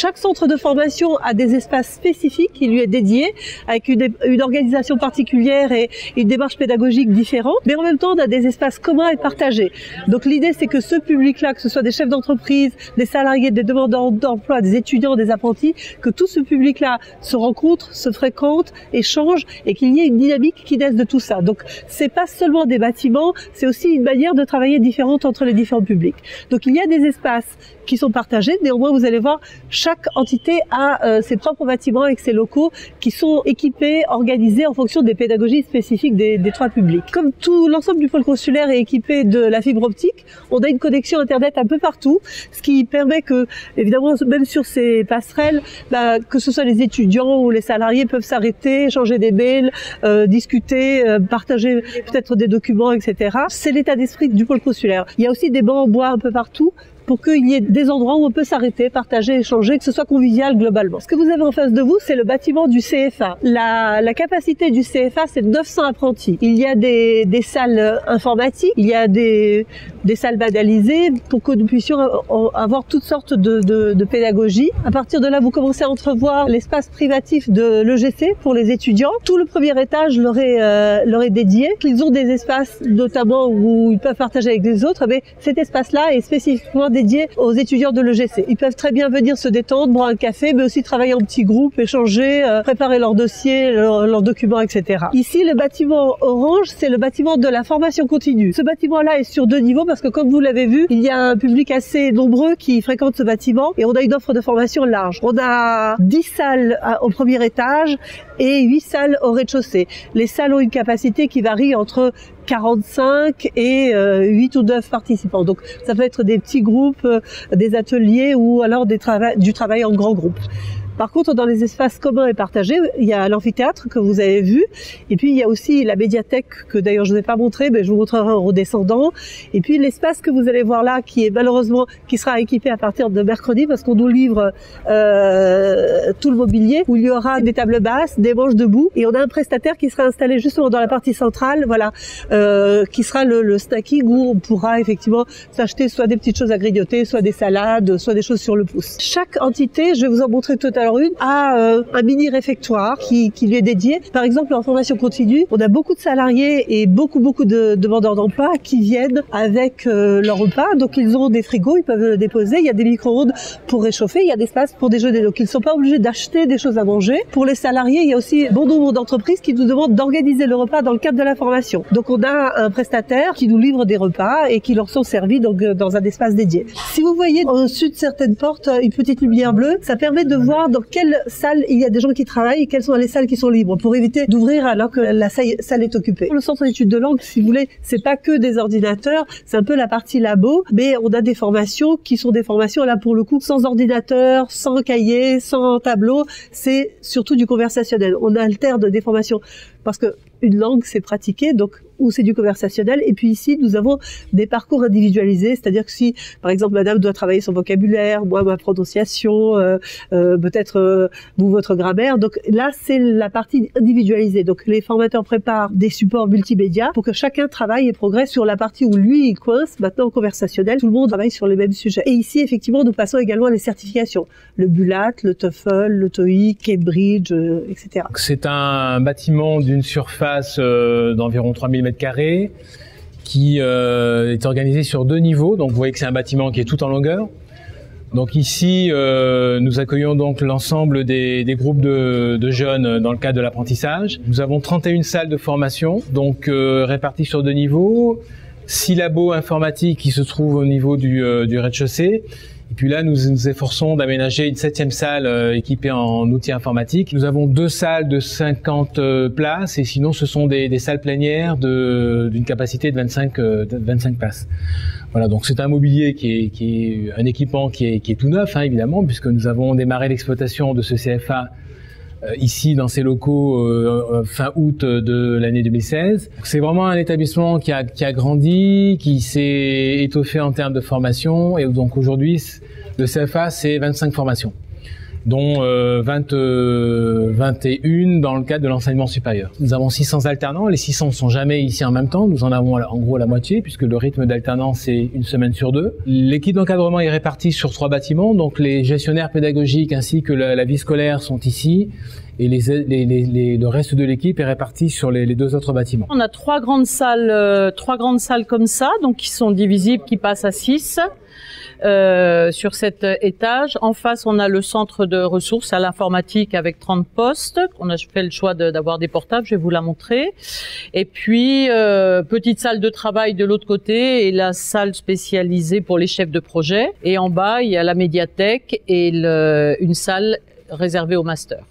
Chaque centre de formation a des espaces spécifiques qui lui est dédié, avec une organisation particulière et une démarche pédagogique différente. Mais en même temps, on a des espaces communs et partagés. Donc l'idée, c'est que ce public-là, que ce soit des chefs d'entreprise, des salariés, des demandeurs d'emploi, des étudiants, des apprentis, que tout ce public-là se rencontre, se fréquente, échange et qu'il y ait une dynamique qui naisse de tout ça. Donc c'est pas seulement des bâtiments, c'est aussi une manière de travailler différente entre les différents publics. Donc il y a des espaces qui sont partagés, néanmoins vous allez voir, chaque entité a ses propres bâtiments avec ses locaux qui sont équipés, organisés en fonction des pédagogies spécifiques des trois publics. Comme tout l'ensemble du pôle consulaire est équipé de la fibre optique, on a une connexion internet un peu partout, ce qui permet que, évidemment, même sur ces passerelles, que ce soit les étudiants ou les salariés peuvent s'arrêter, échanger des mails, discuter, partager peut-être des documents, etc. C'est l'état d'esprit du pôle consulaire. Il y a aussi des bancs en bois un peu partout, pour qu'il y ait des endroits où on peut s'arrêter, partager, échanger, que ce soit convivial globalement. Ce que vous avez en face de vous, c'est le bâtiment du CFA. La capacité du CFA, c'est 900 apprentis. Il y a des salles informatiques, il y a des salles banalisées pour que nous puissions avoir toutes sortes de pédagogie. À partir de là, vous commencez à entrevoir l'espace privatif de l'EGC pour les étudiants. Tout le premier étage leur est dédié. Ils ont des espaces, notamment où ils peuvent partager avec les autres, mais cet espace-là est spécifiquement dédié aux étudiants de l'EGC. Ils peuvent très bien venir se détendre, boire un café, mais aussi travailler en petits groupes, échanger, préparer leurs dossiers, leurs documents, etc. Ici, le bâtiment orange, c'est le bâtiment de la formation continue. Ce bâtiment-là est sur 2 niveaux parce que, comme vous l'avez vu, il y a un public assez nombreux qui fréquente ce bâtiment et on a une offre de formation large. On a 10 salles au premier étage et 8 salles au rez-de-chaussée. Les salles ont une capacité qui varie entre 45 et 8 ou 9 participants. Donc ça peut être des petits groupes, des ateliers ou alors du travail en grand groupe. Par contre, dans les espaces communs et partagés, il y a l'amphithéâtre que vous avez vu, et puis il y a aussi la médiathèque que d'ailleurs je ne vais pas montrer, mais je vous montrerai en redescendant. Et puis l'espace que vous allez voir là, qui est malheureusement, qui sera équipé à partir de mercredi, parce qu'on nous livre tout le mobilier, où il y aura des tables basses, des manches debout, et on a un prestataire qui sera installé justement dans la partie centrale, voilà, qui sera le snacking où on pourra effectivement s'acheter soit des petites choses à grignoter, soit des salades, soit des choses sur le pouce. Chaque entité, je vais vous en montrer tout à l'heure une, a un mini réfectoire qui lui est dédié. Par exemple, en formation continue, on a beaucoup de salariés et beaucoup de demandeurs d'emploi qui viennent avec leur repas. Donc ils ont des frigos, ils peuvent le déposer. Il y a des micro-ondes pour réchauffer, il y a des espaces pour déjeuner. Donc ils ne sont pas obligés d'acheter des choses à manger. Pour les salariés, il y a aussi bon nombre d'entreprises qui nous demandent d'organiser le repas dans le cadre de la formation. Donc on a un prestataire qui nous livre des repas et qui leur sont servis donc dans un espace dédié. Si vous voyez au-dessus de certaines portes une petite lumière bleue, ça permet de voir dans quelle salle il y a des gens qui travaillent et quelles sont les salles qui sont libres pour éviter d'ouvrir alors que la salle est occupée. Le centre d'études de langue, si vous voulez, c'est pas que des ordinateurs, c'est un peu la partie labo, mais on a des formations qui sont des formations là pour le coup sans ordinateur, sans cahier, sans tableau, c'est surtout du conversationnel. On alterne des formations parce que une langue c'est pratiqué, donc ou c'est du conversationnel. Et puis ici, nous avons des parcours individualisés, c'est-à-dire que si, par exemple, madame doit travailler son vocabulaire, moi ma prononciation, peut-être vous votre grammaire. Donc là, c'est la partie individualisée. Donc les formateurs préparent des supports multimédia pour que chacun travaille et progresse sur la partie où lui il coince. Maintenant, au conversationnel, tout le monde travaille sur les mêmes sujets. Et ici, effectivement, nous passons également à les certifications. Le BULAT, le TOEFL, le TOEIC, Cambridge, etc. C'est un bâtiment d'une surface d'environ 3000 m², qui est organisé sur 2 niveaux. Donc vous voyez que c'est un bâtiment qui est tout en longueur. Donc ici, nous accueillons donc l'ensemble des groupes de jeunes dans le cadre de l'apprentissage. Nous avons 31 salles de formation, donc réparties sur 2 niveaux. 6 labos informatiques qui se trouvent au niveau du rez-de-chaussée. Et puis là, nous nous efforçons d'aménager une 7e salle équipée en outils informatiques. Nous avons 2 salles de 50 places et sinon ce sont des salles plénières d'une capacité de 25 places. Voilà, donc c'est un mobilier qui est un équipement qui est tout neuf, hein, évidemment, puisque nous avons démarré l'exploitation de ce CFA ici dans ces locaux fin août de l'année 2016. C'est vraiment un établissement qui a grandi, qui s'est étoffé en termes de formation, et donc aujourd'hui le CFA c'est 25 formations. dont 21 dans le cadre de l'enseignement supérieur. Nous avons 600 alternants, les 600 ne sont jamais ici en même temps, nous en avons en gros la moitié, puisque le rythme d'alternance c'est une semaine sur 2. L'équipe d'encadrement est répartie sur 3 bâtiments, donc les gestionnaires pédagogiques ainsi que la vie scolaire sont ici, et le reste de l'équipe est réparti sur les 2 autres bâtiments. On a 3 grandes salles comme ça, donc qui sont divisibles, qui passent à 6. Sur cet étage. En face, on a le centre de ressources à l'informatique avec 30 postes. On a fait le choix d'avoir des portables, je vais vous la montrer. Et puis, petite salle de travail de l'autre côté et la salle spécialisée pour les chefs de projet. Et en bas, il y a la médiathèque et une salle réservée au master.